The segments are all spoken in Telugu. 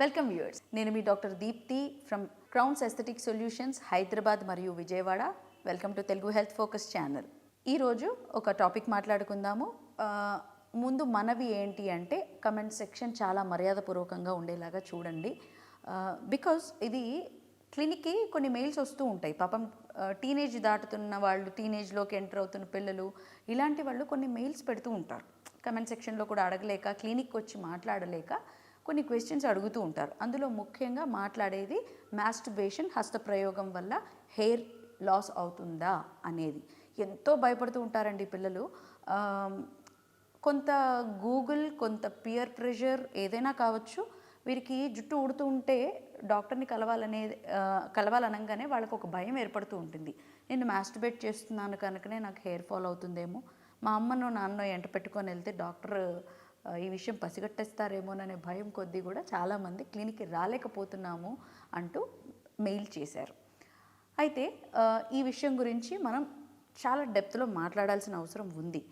Welcome viewers. నేను మీ doctor Deepthi from crowns aesthetic solutions Hyderabad మరియు Vijayawada. Welcome to Telugu health focus channel. ఈరోజు ఒక టాపిక్ మాట్లాడుకుందాము. ముందు మనవి ఏంటి అంటే కమెంట్ సెక్షన్ చాలా మర్యాదపూర్వకంగా ఉండేలాగా చూడండి. బికాజ్ ఇది క్లినిక్కి కొన్ని మెయిల్స్ వస్తూ ఉంటాయి. పాపం టీనేజ్ దాటుతున్న వాళ్ళు, టీనేజ్లోకి ఎంటర్ అవుతున్న పిల్లలు, ఇలాంటి వాళ్ళు కొన్ని మెయిల్స్ పెడుతూ ఉంటారు. కమెంట్ సెక్షన్లో కూడా అడగలేక, క్లినిక్ వచ్చి మాట్లాడలేక కొన్ని క్వశ్చన్స్ అడుగుతూ ఉంటారు. అందులో ముఖ్యంగా మాట్లాడేది మాస్టర్బేషన్, హస్తప్రయోగం వల్ల హెయిర్ లాస్ అవుతుందా అనేది. ఎంతో భయపడుతూ ఉంటారండి పిల్లలు. కొంత గూగుల్, కొంత పియర్ ప్రెషర్ ఏదైనా కావచ్చు, వీరికి జుట్టు ఊడుతూ ఉంటే డాక్టర్ని కలవాలనగానే వాళ్ళకు ఒక భయం ఏర్పడుతూ ఉంటుంది. నేను మాస్టర్బేట్ చేస్తున్నాను కనుకనే నాకు హెయిర్ ఫాల్ అవుతుందేమో, మా అమ్మనో నాన్నో ఎంట పెట్టుకొని వెళ్తే డాక్టర్ ఈ విషయం పసిగట్టేస్తారేమోననే భయం కొద్దీ కూడా చాలామంది క్లినిక్కి రాలేకపోతున్నాము అంటూ మెయిల్ చేశారు. అయితే ఈ విషయం గురించి మనం చాలా డెప్త్లో మాట్లాడాల్సిన అవసరం ఉంది.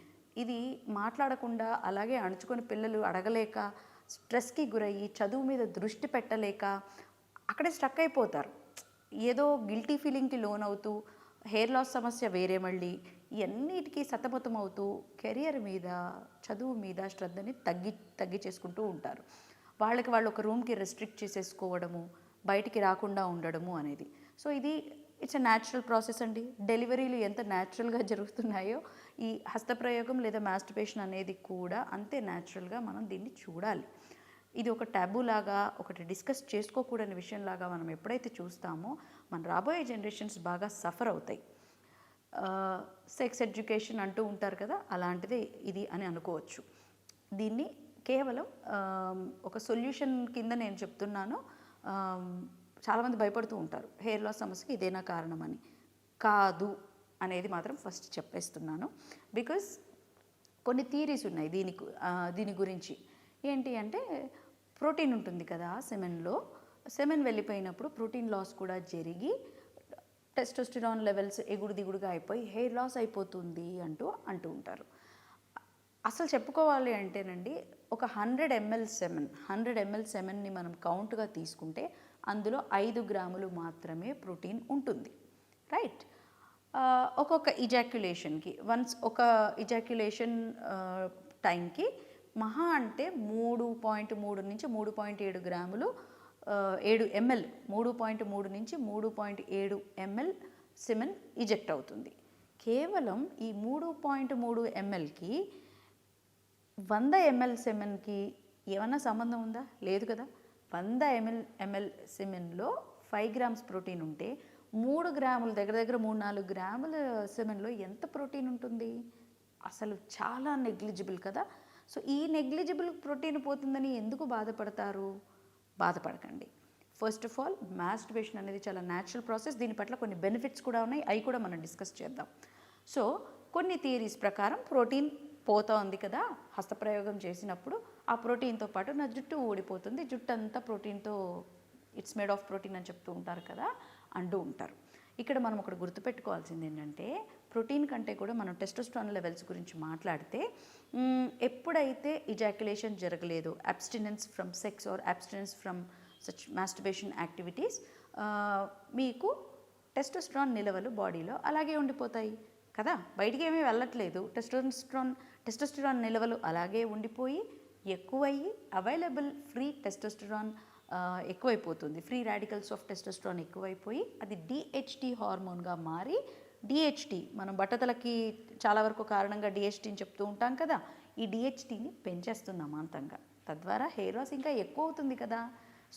ఇది మాట్లాడకుండా అలాగే అణుచుకొని పిల్లలు అడగలేక, స్ట్రెస్కి గురయ్యి, చదువు మీద దృష్టి పెట్టలేక అక్కడే స్ట్రక్ అయిపోతారు. ఏదో గిల్టీ ఫీలింగ్కి లోనవుతూ హెయిర్ లాస్ సమస్య వేరే, మళ్ళీ ఇవన్నిటికీ సతమతం అవుతూ కెరియర్ మీద, చదువు మీద శ్రద్ధని తగ్గి చేసుకుంటూ ఉంటారు. వాళ్ళకి వాళ్ళు ఒక రూమ్కి రెస్ట్రిక్ట్ చేసేసుకోవడము, బయటికి రాకుండా ఉండడము అనేది. సో ఇది ఇట్స్ ఎ న్యాచురల్ ప్రాసెస్ అండి. డెలివరీలు ఎంత న్యాచురల్గా జరుగుతున్నాయో ఈ హస్తప్రయోగం లేదా మాస్టర్బేషన్ అనేది కూడా అంతే న్యాచురల్గా మనం దీన్ని చూడాలి. ఇది ఒక టాబూ లాగా, ఒకటి డిస్కస్ చేసుకోకూడని విషయంలాగా మనం ఎప్పుడైతే చూస్తామో మన రాబోయే జనరేషన్స్ బాగా సఫర్ అవుతాయి. సెక్స్ ఎడ్యుకేషన్ అంటూ ఉంటారు కదా, అలాంటిది ఇది అని అనుకోవచ్చు. దీన్ని కేవలం ఒక సొల్యూషన్ కింద నేను చెప్తున్నాను. చాలామంది భయపడుతూ ఉంటారు హెయిర్ లాస్ సమస్యకి ఇదేనా కారణమని. కాదు అనేది మాత్రం ఫస్ట్ చెప్పేస్తున్నాను. బికాజ్ కొన్ని థియరీస్ ఉన్నాయి దీని గురించి. ఏంటి అంటే, ప్రోటీన్ ఉంటుంది కదా సెమెన్లో, సెమెన్ వెళ్ళిపోయినప్పుడు ప్రోటీన్ లాస్ కూడా జరిగి టెస్టోస్టిరాన్ లెవెల్స్ ఎగుడు దిగుడుగా అయిపోయి హెయిర్ లాస్ అయిపోతుంది అంటూ ఉంటారు. అసలు చెప్పుకోవాలి అంటేనండి, ఒక 100 ml సెమెన్ని మనం కౌంట్గా తీసుకుంటే అందులో 5 గ్రాములు మాత్రమే ప్రోటీన్ ఉంటుంది. రైట్. ఒక్కొక్క ఇజాక్యులేషన్కి ఒక ఇజాక్యులేషన్ టైంకి మహా అంటే 3.3 నుంచి 3.7 గ్రాములు 7 ml 3.3 నుంచి 3.7 ml సెమెన్ ఇజెక్ట్ అవుతుంది. కేవలం ఈ 3.3 mlకి 100 ml సెమెన్కి ఏమన్నా సంబంధం ఉందా? లేదు కదా. 100 ml సెమెన్లో 5 గ్రామ్స్ ప్రోటీన్ ఉంటే 3 గ్రాములు, దగ్గర 3-4 గ్రాముల సెమెన్లో ఎంత ప్రోటీన్ ఉంటుంది? అసలు చాలా నెగ్లిజిబుల్ కదా. సో ఈ నెగ్లిజిబుల్ ప్రోటీన్ పోతుందని ఎందుకు బాధపడతారు? బాధపడకండి. ఫస్ట్ ఆఫ్ ఆల్, మాస్టర్బేషన్ అనేది చాలా న్యాచురల్ ప్రాసెస్. దీని పట్ల కొన్ని బెనిఫిట్స్ కూడా ఉన్నాయి, అవి కూడా మనం డిస్కస్ చేద్దాం. సో కొన్ని థియరీస్ ప్రకారం ప్రోటీన్ పోతా ఉంది కదా హస్తప్రయోగం చేసినప్పుడు, ఆ ప్రోటీన్తో పాటు నా జుట్టు ఊడిపోతుంది, జుట్టు అంతా ప్రోటీన్తో, ఇట్స్ మేడ్ ఆఫ్ ప్రోటీన్ అని చెప్తూ ఉంటారు కదా, అంటూ ఉంటారు. ఇక్కడ మనం ఒకటి గుర్తుపెట్టుకోవాల్సింది ఏంటంటే, ప్రోటీన్ కంటే కూడా మనం టెస్టోస్టెరాన్ లెవెల్స్ గురించి మాట్లాడితే, ఎప్పుడైతే ఇజాక్యులేషన్ జరగలేదు, abstinence from sex or abstinence from such masturbation activities, మీకు టెస్టోస్టెరాన్ నిలవలు బాడీలో అలాగే ఉండిపోతాయి కదా, బయటికి ఏమీ వెళ్ళట్లేదు. టెస్టోస్టెరాన్ నిలవలు అలాగే ఉండిపోయి ఎక్కువయ్యి అవైలబుల్ ఫ్రీ టెస్టోస్టెరాన్ ఎక్కువైపోతుంది. ఫ్రీ రాడికల్స్ ఆఫ్ టెస్టోస్టెరాన్ ఎక్కువైపోయి అది డిహెచ్టి హార్మోన్గా మారి, డిహెచ్టి మనం బట్టతలకి చాలా వరకు కారణంగా డిహెచ్టిని చెప్తూ ఉంటాం కదా, ఈ డిహెచ్టిని పెంచేస్తుంది అమాంతంగా. తద్వారా హెయిర్ లాస్ ఇంకా ఎక్కువ అవుతుంది కదా.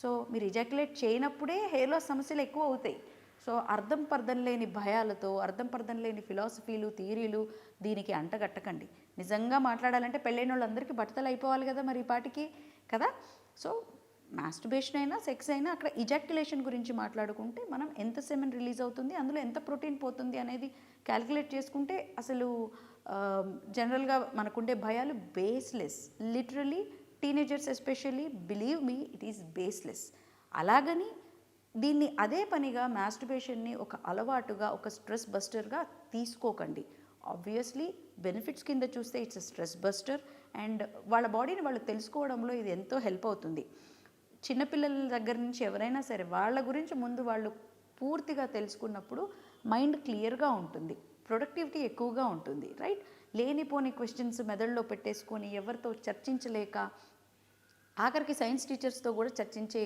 సో మీరు ఇజాక్యులేట్ చేయనప్పుడే హెయిర్ లాస్ సమస్యలు ఎక్కువ అవుతాయి. సో అర్థం పర్థం లేని భయాలతో, అర్థం పర్థం లేని ఫిలాసఫీలు, థియరీలు దీనికి అంటగట్టకండి. నిజంగా మాట్లాడాలంటే పెళ్ళైన వాళ్ళందరికీ బట్టతలు అయిపోవాలి కదా మరి ఈ పాటికి కదా. సో మాస్టర్బేషన్ అయినా, సెక్స్ అయినా, అక్కడ ఇజాక్యులేషన్ గురించి మాట్లాడుకుంటే మనం ఎంత సెమెన్ రిలీజ్ అవుతుంది, అందులో ఎంత ప్రోటీన్ పోతుంది అనేది క్యాలిక్యులేట్ చేసుకుంటే అసలు జనరల్గా మనకుండే భయాలు baseless. Literally teenagers especially, believe me, it is baseless. అలాగని దీన్ని అదే పనిగా మాస్టర్బేషన్ని ఒక అలవాటుగా, ఒక స్ట్రెస్ బస్టర్గా తీసుకోకండి. ఆబ్వియస్లీ బెనిఫిట్స్ కింద చూస్తే it's a stress buster, and వాళ్ళ బాడీని వాళ్ళు తెలుసుకోవడంలో ఇది ఎంతో హెల్ప్ అవుతుంది. చిన్నపిల్లల దగ్గర నుంచి ఎవరైనా సరే వాళ్ళ గురించి ముందు వాళ్ళు పూర్తిగా తెలుసుకున్నప్పుడు మైండ్ క్లియర్గా ఉంటుంది, ప్రొడక్టివిటీ ఎక్కువగా ఉంటుంది, రైట్? లేనిపోని క్వశ్చన్స్ మెదడులో పెట్టేసుకొని ఎవరితో చర్చించలేక, ఆఖరికి సైన్స్ టీచర్స్తో కూడా చర్చించే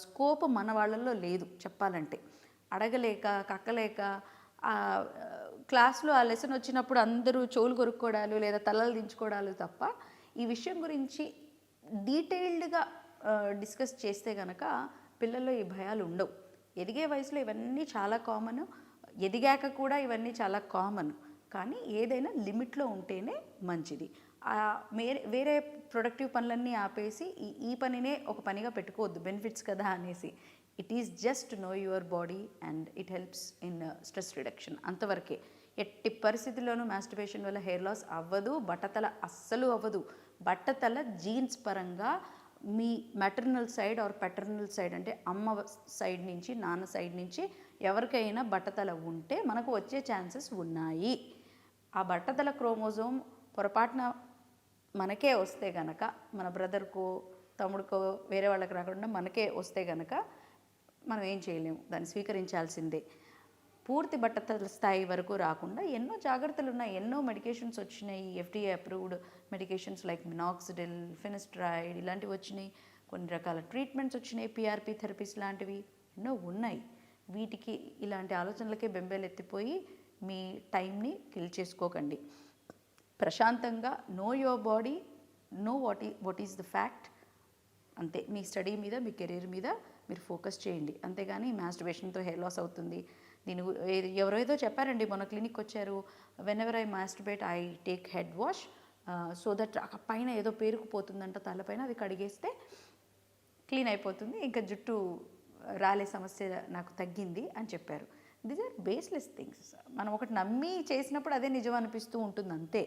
స్కోప్ మన వాళ్ళల్లో లేదు చెప్పాలంటే. అడగలేక కక్కలేక క్లాస్లో ఆ లెసన్ వచ్చినప్పుడు అందరూ చెవులు కొరుక్కోవడాలు లేదా తలలు దించుకోవడాలు తప్ప ఈ విషయం గురించి డీటెయిల్డ్గా డిస్కస్ చేస్తే కనుక పిల్లల్లో ఈ భయాలు ఉండవు. ఎదిగే వయసులో ఇవన్నీ చాలా కామన్, ఎదిగాక కూడా ఇవన్నీ చాలా కామన్. కానీ ఏదైనా లిమిట్లో ఉంటేనే మంచిది. వేరే ప్రొడక్టివ్ పనులన్నీ ఆపేసి ఈ పనినే ఒక పనిగా పెట్టుకోవద్దు, బెనిఫిట్స్ కదా అనేసి. It is just know your body and it helps in stress reduction, అంతవరకే. ఎట్టి పరిస్థితుల్లోనూ మాస్టర్బేషన్ వల్ల హెయిర్ లాస్ అవ్వదు, బట్టతల అస్సలు అవ్వదు. బట్టతల జీన్స్ పరంగా మీ maternal side or paternal side అంటే అమ్మ సైడ్ నుంచి నాన్న సైడ్ నుంచి ఎవరికైనా బట్టతల ఉంటే మనకు వచ్చే ఛాన్సెస్ ఉన్నాయి. ఆ బట్టతల క్రోమోజోమ్ పొరపాటున మనకే వస్తే గనక, మన బ్రదర్కో తమ్ముడికో వేరే వాళ్ళకి రాకుండా మనకే వస్తే గనక మనం ఏం చేయలేము, దాన్ని స్వీకరించాల్సిందే. పూర్తి బట్టతల స్థాయి వరకు రాకుండా ఎన్నో జాగ్రత్తలు ఉన్నాయి, ఎన్నో మెడికేషన్స్ వచ్చినాయి, FDA approved medications like minoxidil, finasteride ఇలాంటివి వచ్చినాయి, కొన్ని రకాల ట్రీట్మెంట్స్ వచ్చినాయి, PRP థెరపీస్ లాంటివి ఎన్నో ఉన్నాయి. వీటికి ఇలాంటి ఆలోచనలకే బెంబేలెత్తిపోయి మీ టైంని కిల్ చేసుకోకండి. ప్రశాంతంగా know your body, know what is the fact, అంతే. మీ స్టడీ మీద, మీ కెరీర్ మీద మీరు ఫోకస్ చేయండి. అంతేగాని మాస్టర్బేషన్తో హెయిర్ లాస్ అవుతుంది దీని ఎవరో ఏదో చెప్పారండి, మొన్న క్లినిక్ వచ్చారు, when ever I masturbate I take head wash so that పైన ఏదో పేరుకుపోతుందంట తలపైన, అది కడిగేస్తే క్లీన్ అయిపోతుంది, ఇంకా జుట్టు రాలే సమస్య నాకు తగ్గింది అని చెప్పారు. These are baseless things. మనం ఒకటి నమ్మి చేసినప్పుడు అదే నిజం అనిపిస్తూ ఉంటుంది, అంతే,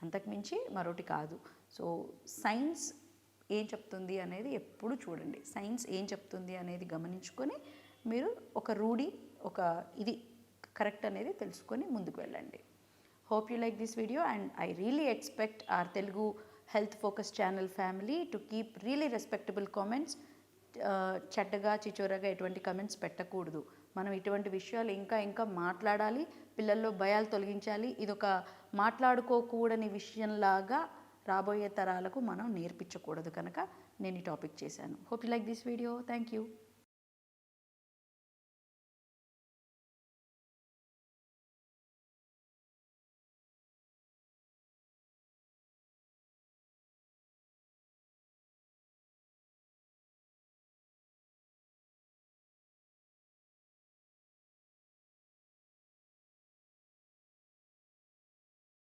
అంతకుమించి మరొకటి కాదు. సో సైన్స్ ఏం చెప్తుంది అనేది ఎప్పుడు చూడండి, సైన్స్ ఏం చెప్తుంది అనేది గమనించుకొని మీరు ఒక రూఢి, ఒక ఇది కరెక్ట్ అనేది తెలుసుకొని ముందుకు వెళ్ళండి. Hope you like this video and I really expect our Telugu health focus channel family to keep really respectable comments. చెడ్డగా చిచోరగా ఎటువంటి కమెంట్స్ పెట్టకూడదు. మనం ఇటువంటి విషయాలు ఇంకా మాట్లాడాలి, పిల్లల్లో భయాలు తొలగించాలి. ఇదొక మాట్లాడుకోకూడని విషయంలాగా రాబోయే తరాలకు మనం నేర్పించకూడదు కనుక నేను ఈ టాపిక్ చేశాను. Hope you like this video. Thank you.